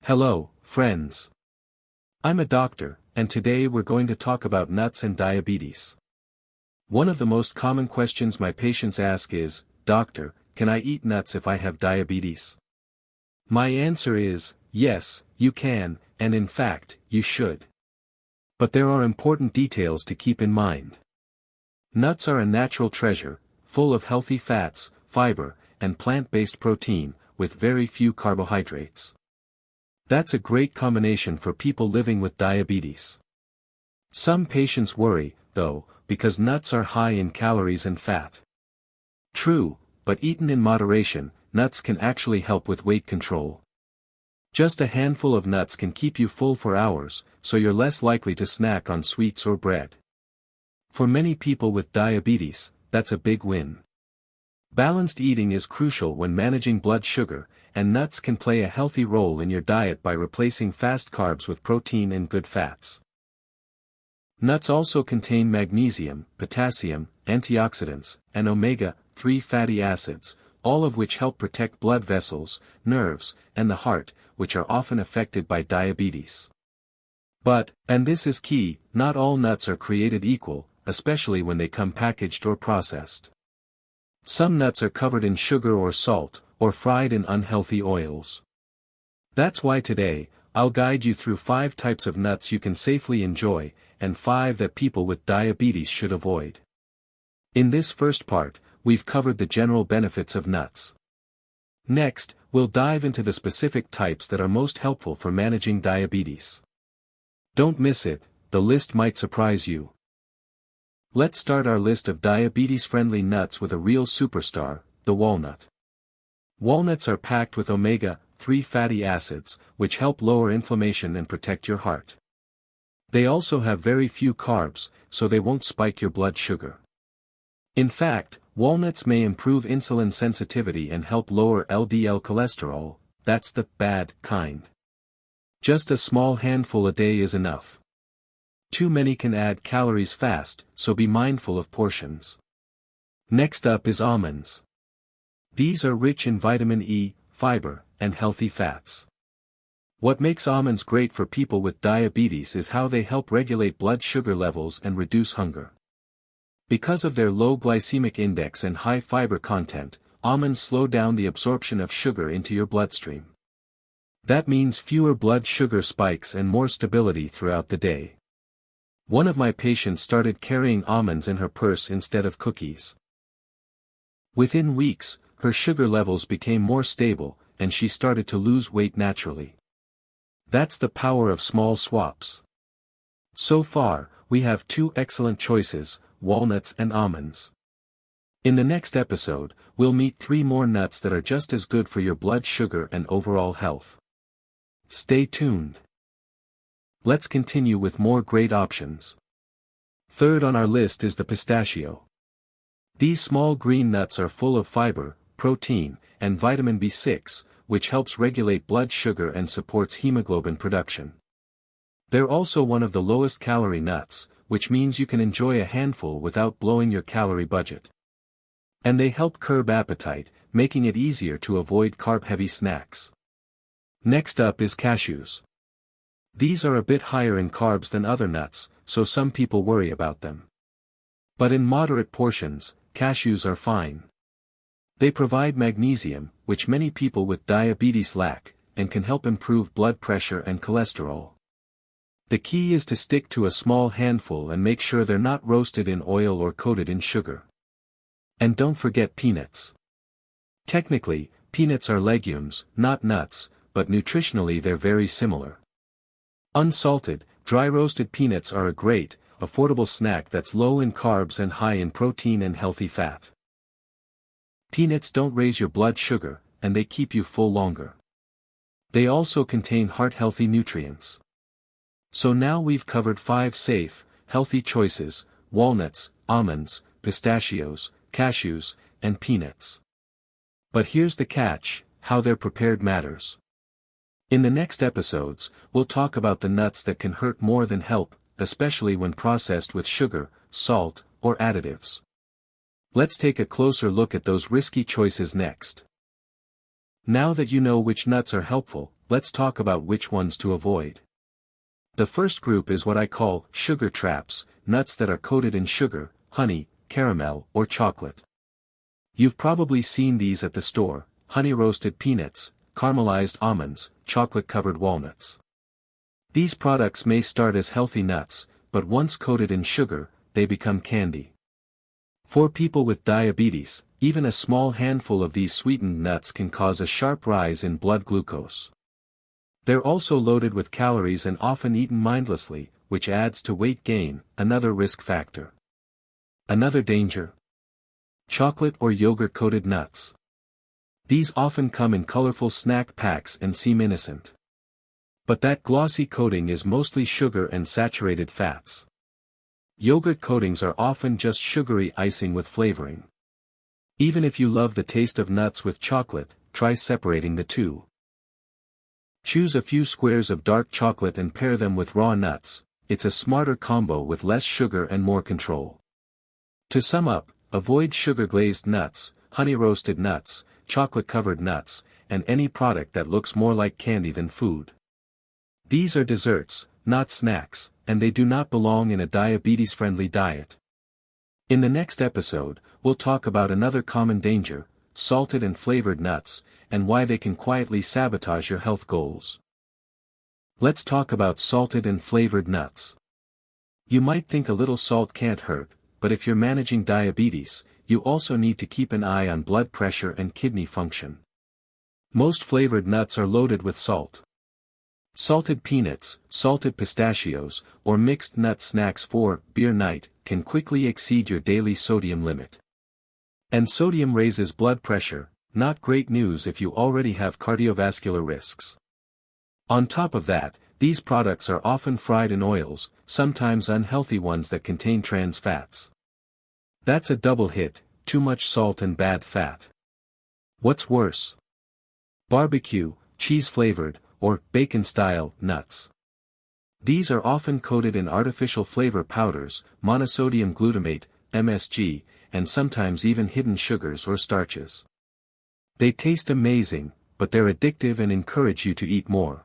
Hello, friends. I'm a doctor, and today we're going to talk about nuts and diabetes. One of the most common questions my patients ask is, "Doctor, can I eat nuts if I have diabetes?" My answer is, yes, you can, and in fact, you should. But there are important details to keep in mind. Nuts are a natural treasure, full of healthy fats, fiber, and plant-based protein, with very few carbohydrates. That's a great combination for people living with diabetes. Some patients worry, though, because nuts are high in calories and fat. True, but eaten in moderation, nuts can actually help with weight control. Just a handful of nuts can keep you full for hours, so you're less likely to snack on sweets or bread. For many people with diabetes, that's a big win. Balanced eating is crucial when managing blood sugar, and nuts can play a healthy role in your diet by replacing fast carbs with protein and good fats. Nuts also contain magnesium, potassium, antioxidants, and omega-3 fatty acids, all of which help protect blood vessels, nerves, and the heart, which are often affected by diabetes. But, and this is key, not all nuts are created equal, especially when they come packaged or processed. Some nuts are covered in sugar or salt, or fried in unhealthy oils. That's why today, I'll guide you through 5 types of nuts you can safely enjoy, and 5 that people with diabetes should avoid. In this first part, we've covered the general benefits of nuts. Next, we'll dive into the specific types that are most helpful for managing diabetes. Don't miss it, the list might surprise you. Let's start our list of diabetes-friendly nuts with a real superstar, the walnut. Walnuts are packed with omega-3 fatty acids, which help lower inflammation and protect your heart. They also have very few carbs, so they won't spike your blood sugar. In fact, walnuts may improve insulin sensitivity and help lower LDL cholesterol, that's the bad kind. Just a small handful a day is enough. Too many can add calories fast, so be mindful of portions. Next up is almonds. These are rich in vitamin E, fiber, and healthy fats. What makes almonds great for people with diabetes is how they help regulate blood sugar levels and reduce hunger. Because of their low glycemic index and high fiber content, almonds slow down the absorption of sugar into your bloodstream. That means fewer blood sugar spikes and more stability throughout the day. One of my patients started carrying almonds in her purse instead of cookies. Within weeks, her sugar levels became more stable, and she started to lose weight naturally. That's the power of small swaps. So far, we have 2 excellent choices, walnuts and almonds. In the next episode, we'll meet 3 more nuts that are just as good for your blood sugar and overall health. Stay tuned. Let's continue with more great options. Third on our list is the pistachio. These small green nuts are full of fiber, protein, and vitamin B6, which helps regulate blood sugar and supports hemoglobin production. They're also one of the lowest calorie nuts, which means you can enjoy a handful without blowing your calorie budget. And they help curb appetite, making it easier to avoid carb-heavy snacks. Next up is cashews. These are a bit higher in carbs than other nuts, so some people worry about them. But in moderate portions, cashews are fine. They provide magnesium, which many people with diabetes lack, and can help improve blood pressure and cholesterol. The key is to stick to a small handful and make sure they're not roasted in oil or coated in sugar. And don't forget peanuts. Technically, peanuts are legumes, not nuts, but nutritionally they're very similar. Unsalted, dry-roasted peanuts are a great, affordable snack that's low in carbs and high in protein and healthy fat. Peanuts don't raise your blood sugar, and they keep you full longer. They also contain heart-healthy nutrients. So now we've covered 5 safe, healthy choices: walnuts, almonds, pistachios, cashews, and peanuts. But here's the catch: how they're prepared matters. In the next episodes, we'll talk about the nuts that can hurt more than help, especially when processed with sugar, salt, or additives. Let's take a closer look at those risky choices next. Now that you know which nuts are helpful, let's talk about which ones to avoid. The first group is what I call sugar traps, nuts that are coated in sugar, honey, caramel, or chocolate. You've probably seen these at the store: honey-roasted peanuts, caramelized almonds, chocolate-covered walnuts. These products may start as healthy nuts, but once coated in sugar, they become candy. For people with diabetes, even a small handful of these sweetened nuts can cause a sharp rise in blood glucose. They're also loaded with calories and often eaten mindlessly, which adds to weight gain, another risk factor. Another danger: chocolate or yogurt-coated nuts. These often come in colorful snack packs and seem innocent. But that glossy coating is mostly sugar and saturated fats. Yogurt coatings are often just sugary icing with flavoring. Even if you love the taste of nuts with chocolate, try separating the two. Choose a few squares of dark chocolate and pair them with raw nuts. It's a smarter combo with less sugar and more control. To sum up, avoid sugar-glazed nuts, honey-roasted nuts, chocolate-covered nuts, and any product that looks more like candy than food. These are desserts, not snacks, and they do not belong in a diabetes-friendly diet. In the next episode, we'll talk about another common danger: salted and flavored nuts, and why they can quietly sabotage your health goals. Let's talk about salted and flavored nuts. You might think a little salt can't hurt, but if you're managing diabetes, you also need to keep an eye on blood pressure and kidney function. Most flavored nuts are loaded with salt. Salted peanuts, salted pistachios, or mixed nut snacks for beer night can quickly exceed your daily sodium limit. And sodium raises blood pressure, not great news if you already have cardiovascular risks. On top of that, these products are often fried in oils, sometimes unhealthy ones that contain trans fats. That's a double hit: too much salt and bad fat. What's worse? Barbecue, cheese-flavored, or bacon-style nuts. These are often coated in artificial flavor powders, monosodium glutamate, MSG, and sometimes even hidden sugars or starches. They taste amazing, but they're addictive and encourage you to eat more.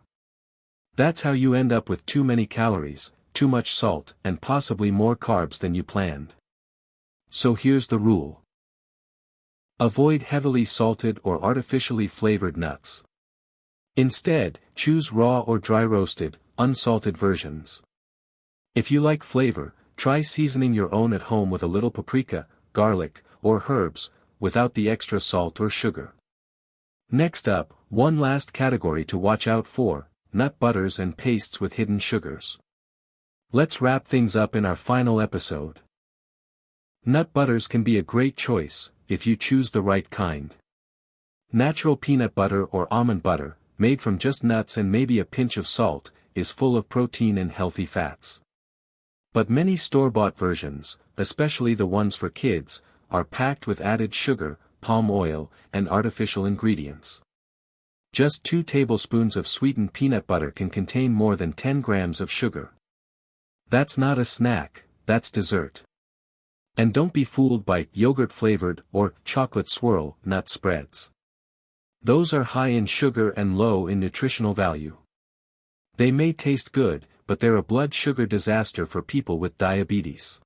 That's how you end up with too many calories, too much salt, and possibly more carbs than you planned. So here's the rule. Avoid heavily salted or artificially flavored nuts. Instead, choose raw or dry-roasted, unsalted versions. If you like flavor, try seasoning your own at home with a little paprika, garlic, or herbs, without the extra salt or sugar. Next up, one last category to watch out for: nut butters and pastes with hidden sugars. Let's wrap things up in our final episode. Nut butters can be a great choice, if you choose the right kind. Natural peanut butter or almond butter, made from just nuts and maybe a pinch of salt, is full of protein and healthy fats. But many store-bought versions, especially the ones for kids, are packed with added sugar, palm oil, and artificial ingredients. Just 2 tablespoons of sweetened peanut butter can contain more than 10 grams of sugar. That's not a snack, that's dessert. And don't be fooled by yogurt-flavored or chocolate swirl nut spreads. Those are high in sugar and low in nutritional value. They may taste good, but they're a blood sugar disaster for people with diabetes.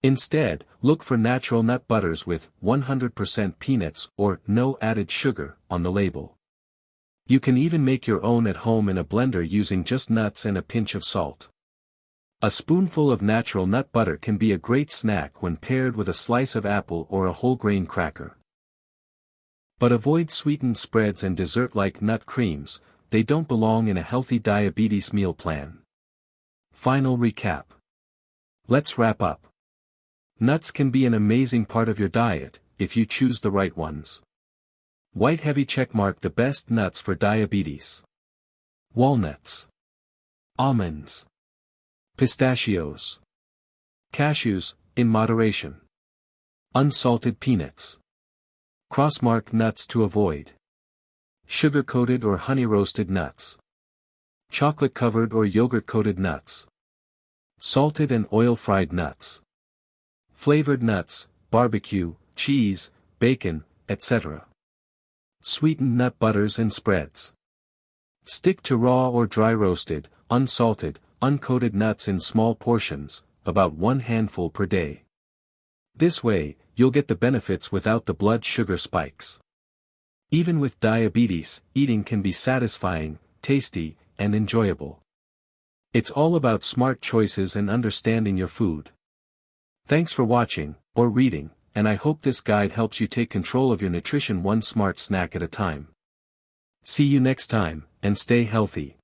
Instead, look for natural nut butters with 100% peanuts or no added sugar on the label. You can even make your own at home in a blender using just nuts and a pinch of salt. A spoonful of natural nut butter can be a great snack when paired with a slice of apple or a whole grain cracker. But avoid sweetened spreads and dessert-like nut creams. They don't belong in a healthy diabetes meal plan. Final recap. Let's wrap up. Nuts can be an amazing part of your diet, if you choose the right ones. White heavy checkmark the best nuts for diabetes. Walnuts. Almonds. Pistachios. Cashews, in moderation. Unsalted peanuts. Crossmark nuts to avoid. Sugar-coated or honey-roasted nuts. Chocolate-covered or yogurt-coated nuts. Salted and oil-fried nuts. Flavored nuts, barbecue, cheese, bacon, etc. Sweetened nut butters and spreads. Stick to raw or dry roasted, unsalted, uncoated nuts in small portions, about 1 handful per day. This way, you'll get the benefits without the blood sugar spikes. Even with diabetes, eating can be satisfying, tasty, and enjoyable. It's all about smart choices and understanding your food. Thanks for watching, or reading, and I hope this guide helps you take control of your nutrition one smart snack at a time. See you next time, and stay healthy.